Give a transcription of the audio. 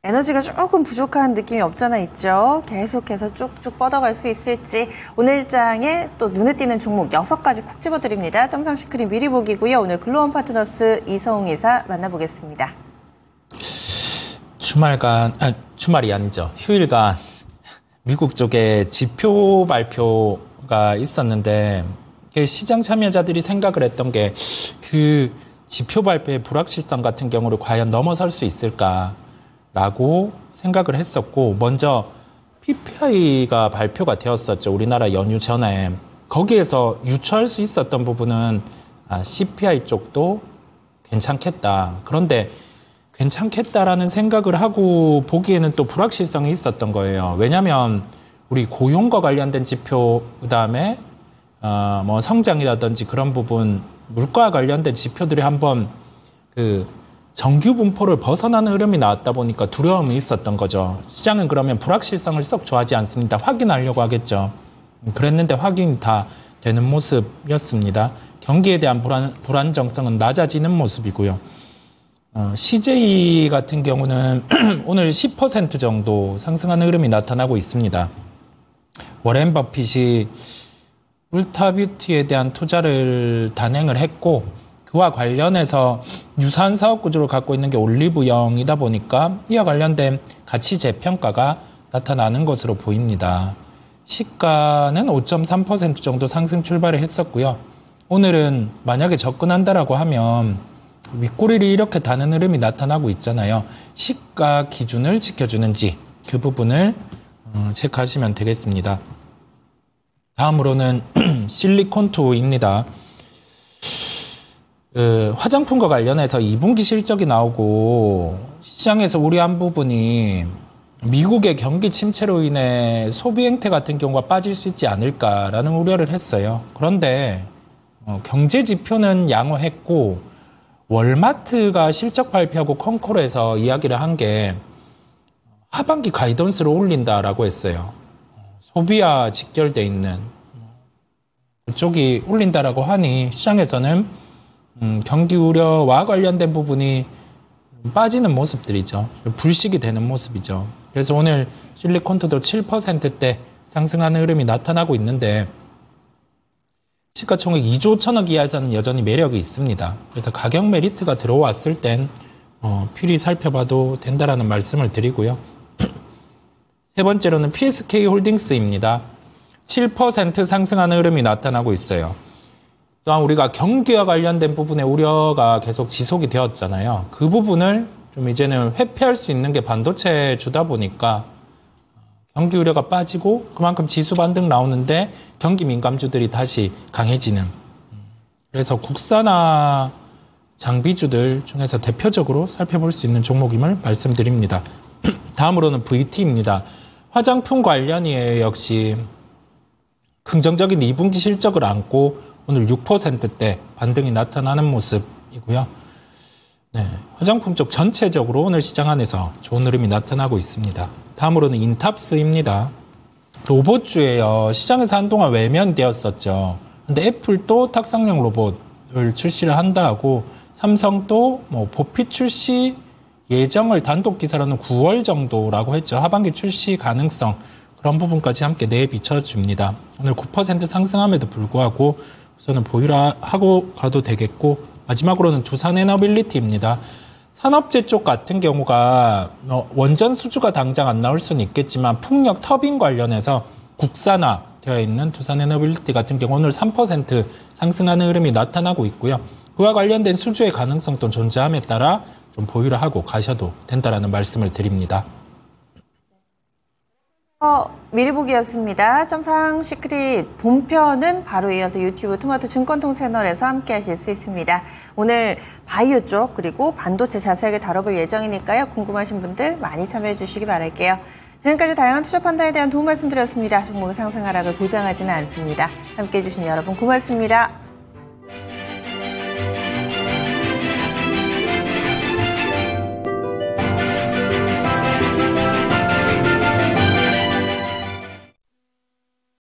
에너지가 조금 부족한 느낌이 없잖아 있죠. 계속해서 쭉쭉 뻗어갈 수 있을지 오늘 장에 또 눈에 띄는 종목 6가지 콕 집어드립니다. 점상 시크릿 미리 보기고요. 오늘 글로원 파트너스 이성웅 이사 만나보겠습니다. 주말이 아니죠. 휴일간 미국 쪽에 지표 발표가 있었는데 시장 참여자들이 생각을 했던 게 그 지표 발표의 불확실성 같은 경우를 과연 넘어설 수 있을까라고 생각을 했었고, 먼저 PPI가 발표가 되었었죠. 우리나라 연휴 전에. 거기에서 유추할 수 있었던 부분은 CPI 쪽도 괜찮겠다. 그런데 괜찮겠다라는 생각을 하고 보기에는 또 불확실성이 있었던 거예요. 왜냐하면 우리 고용과 관련된 지표, 그다음에 뭐 성장이라든지 그런 부분, 물가와 관련된 지표들이 한번 그 정규 분포를 벗어나는 흐름이 나왔다 보니까 두려움이 있었던 거죠. 시장은 그러면 불확실성을 썩 좋아하지 않습니다. 확인하려고 하겠죠. 그랬는데 확인이 다 되는 모습이었습니다. 경기에 대한 불안정성은 낮아지는 모습이고요. CJ 같은 경우는 오늘 10% 정도 상승하는 흐름이 나타나고 있습니다. 워렌 버핏이 울타뷰티에 대한 투자를 단행을 했고, 그와 관련해서 유사한 사업 구조를 갖고 있는 게 올리브영이다 보니까 이와 관련된 가치 재평가가 나타나는 것으로 보입니다. 시가는 5.3% 정도 상승 출발을 했었고요. 오늘은 만약에 접근한다라고 하면 윗꼬리를 이렇게 다는 흐름이 나타나고 있잖아요. 시가 기준을 지켜주는지 그 부분을 체크하시면 되겠습니다. 다음으로는 실리콘투입니다. 화장품과 관련해서 2분기 실적이 나오고 시장에서 우려한 부분이 미국의 경기 침체로 인해 소비 행태 같은 경우가 빠질 수 있지 않을까라는 우려를 했어요. 그런데 경제 지표는 양호했고, 월마트가 실적 발표하고 컨콜에서 이야기를 한 게 하반기 가이던스를 올린다라고 했어요. 소비와 직결돼 있는 그쪽이 올린다라고 하니 시장에서는 경기 우려와 관련된 부분이 빠지는 모습들이죠. 불식이 되는 모습이죠. 그래서 오늘 실리콘투도 7%대 상승하는 흐름이 나타나고 있는데, 시가총액 2조 1천억 이하에서는 여전히 매력이 있습니다. 그래서 가격 메리트가 들어왔을 땐 필히 살펴봐도 된다라는 말씀을 드리고요. 세 번째로는 PSK 홀딩스입니다. 7% 상승하는 흐름이 나타나고 있어요. 또한 우리가 경기와 관련된 부분의 우려가 계속 지속이 되었잖아요. 그 부분을 좀 이제는 회피할 수 있는 게 반도체 주다 보니까 경기 우려가 빠지고 그만큼 지수 반등 나오는데 경기 민감주들이 다시 강해지는. 그래서 국산화 장비주들 중에서 대표적으로 살펴볼 수 있는 종목임을 말씀드립니다. 다음으로는 VT입니다. 화장품 관련이에요. 역시 긍정적인 2분기 실적을 안고 오늘 6%대 반등이 나타나는 모습이고요. 네, 화장품 쪽 전체적으로 오늘 시장 안에서 좋은 흐름이 나타나고 있습니다. 다음으로는 인탑스입니다. 로봇주예요. 시장에서 한동안 외면되었었죠. 근데 애플도 탁상용 로봇을 출시를 한다 하고, 삼성도 뭐 보피 출시 예정을 단독 기사로는 9월 정도라고 했죠. 하반기 출시 가능성, 그런 부분까지 함께 내비쳐줍니다. 오늘 9% 상승함에도 불구하고 우선은 보유하고 가도 되겠고, 마지막으로는 두산에너빌리티입니다. 산업재 쪽 같은 경우가 원전 수주가 당장 안 나올 수는 있겠지만 풍력 터빈 관련해서 국산화 되어 있는 두산에너빌리티 같은 경우 오늘 3% 상승하는 흐름이 나타나고 있고요. 그와 관련된 수주의 가능성도 존재함에 따라 좀 보유를 하고 가셔도 된다라는 말씀을 드립니다. 미리 보기였습니다. 점상 시크릿 본편은 바로 이어서 유튜브 토마토 증권통 채널에서 함께 하실 수 있습니다. 오늘 바이오 쪽 그리고 반도체 자세하게 다뤄볼 예정이니까요. 궁금하신 분들 많이 참여해 주시기 바랄게요. 지금까지 다양한 투자 판단에 대한 도움 말씀드렸습니다. 종목의 상승 하락을 보장하지는 않습니다. 함께해 주신 여러분 고맙습니다.